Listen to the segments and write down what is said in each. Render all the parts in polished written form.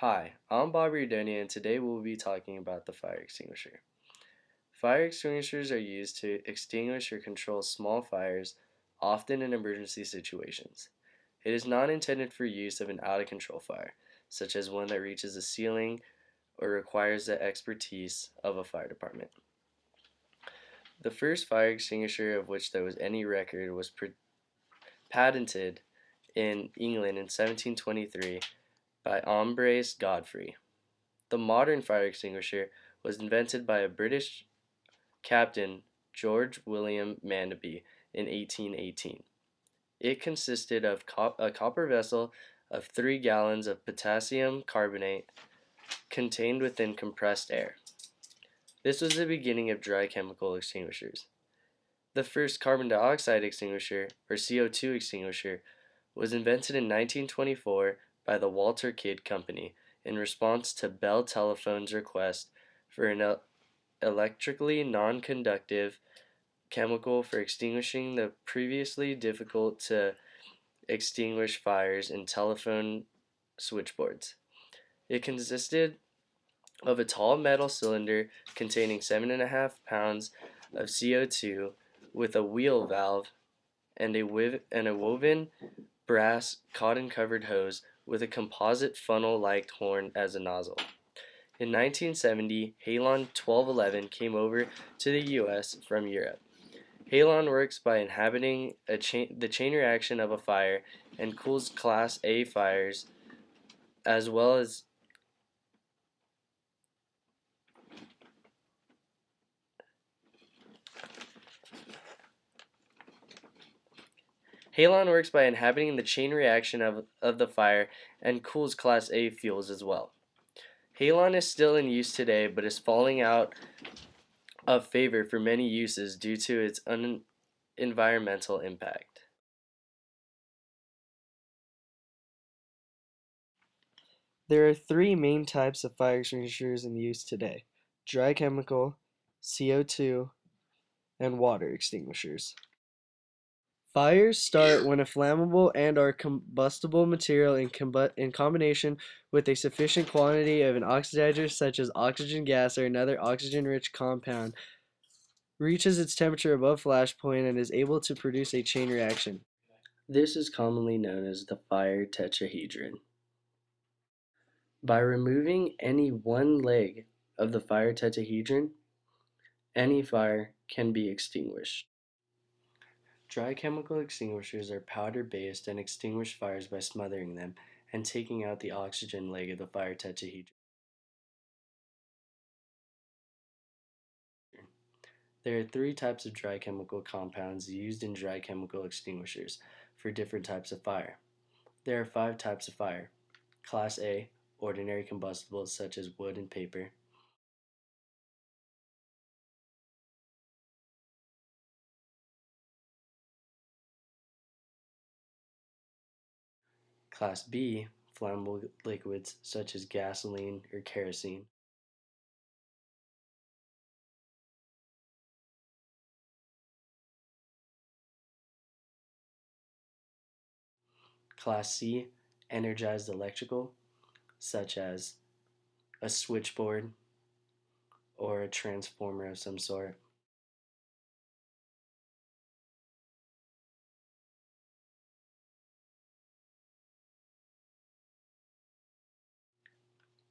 Hi, I'm Bob Ordona, and today we'll be talking about the fire extinguisher. Fire extinguishers are used to extinguish or control small fires, often in emergency situations. It is not intended for use of an out of control fire, such as one that reaches the ceiling or requires the expertise of a fire department. The first fire extinguisher of which there was any record was patented in England in 1723 by Ambroise Godfrey. The modern fire extinguisher was invented by a British captain, George William Manby, in 1818. It consisted of a copper vessel of 3 gallons of potassium carbonate contained within compressed air. This was the beginning of dry chemical extinguishers. The first carbon dioxide extinguisher, or CO2 extinguisher, was invented in 1924 by the Walter Kidd Company in response to Bell Telephone's request for an electrically non-conductive chemical for extinguishing the previously difficult to extinguish fires in telephone switchboards. It consisted of a tall metal cylinder containing 7.5 pounds of CO2 with a wheel valve and a woven brass cotton-covered hose with a composite funnel-like horn as a nozzle. In 1970, Halon 1211 came over to the U.S. from Europe. Halon works by inhibiting the chain reaction of a fire and cools Class A fires as well as Halon works by inhibiting the chain reaction of the fire and cools Class A fuels as well. Halon is still in use today but is falling out of favor for many uses due to its environmental impact. There are 3 main types of fire extinguishers in use today: dry chemical, CO2, and water extinguishers. Fires start when a flammable and/or combustible material in combination with a sufficient quantity of an oxidizer such as oxygen gas or another oxygen-rich compound reaches its temperature above flash point and is able to produce a chain reaction. This is commonly known as the fire tetrahedron. By removing any one leg of the fire tetrahedron, any fire can be extinguished. Dry chemical extinguishers are powder-based and extinguish fires by smothering them and taking out the oxygen leg of the fire tetrahedron. There are 3 types of dry chemical compounds used in dry chemical extinguishers for different types of fire. There are 5 types of fire: Class A, ordinary combustibles such as wood and paper; Class B, flammable liquids such as gasoline or kerosene; Class C, energized electrical such as a switchboard or a transformer of some sort;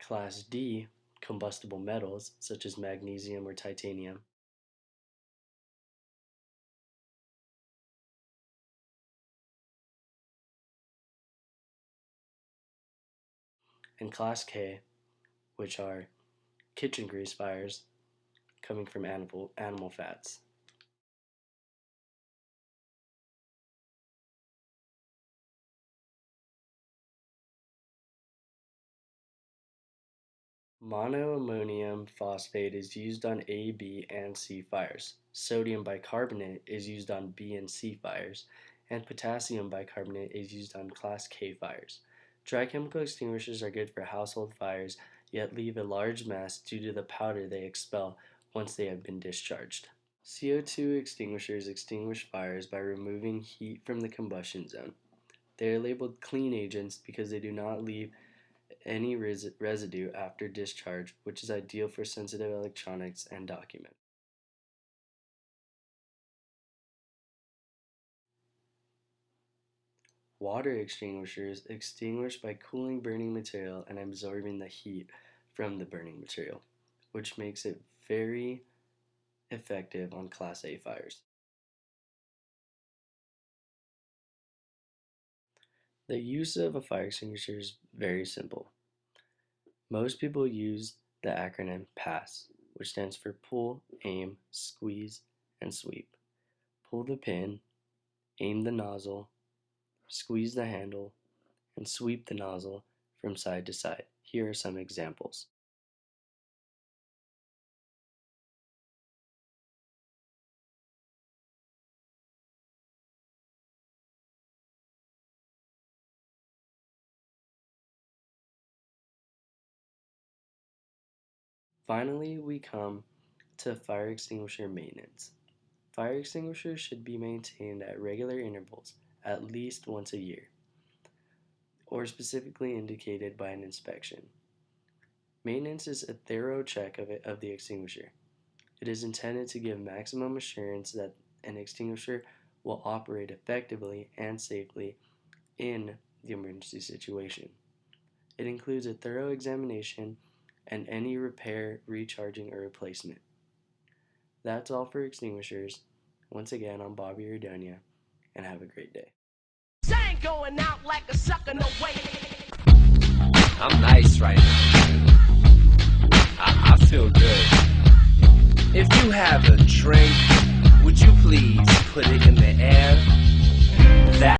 Class D, combustible metals such as magnesium or titanium; and Class K, which are kitchen grease fires coming from animal fats. Monoammonium phosphate is used on A, B, and C fires. Sodium bicarbonate is used on B and C fires, and potassium bicarbonate is used on Class K fires. Dry chemical extinguishers are good for household fires, yet leave a large mess due to the powder they expel once they have been discharged. CO2 extinguishers extinguish fires by removing heat from the combustion zone. They are labeled clean agents because they do not leave any residue after discharge, which is ideal for sensitive electronics and documents. Water extinguishers extinguish by cooling burning material and absorbing the heat from the burning material, which makes it very effective on Class A fires. The use of a fire extinguisher is very simple. Most people use the acronym PASS, which stands for pull, aim, squeeze, and sweep. Pull the pin, aim the nozzle, squeeze the handle, and sweep the nozzle from side to side. Here are some examples. Finally, we come to fire extinguisher maintenance. Fire extinguishers should be maintained at regular intervals, at least once a year, or specifically indicated by an inspection. Maintenance is a thorough check of the extinguisher. It is intended to give maximum assurance that an extinguisher will operate effectively and safely in the emergency situation. It includes a thorough examination and any repair, recharging, or replacement. That's all for extinguishers. Once again, I'm Bobby Ordona, and have a great day. Going out like a sucker, no way. I'm nice right now. I feel good. If you have a drink, would you please put it in the air?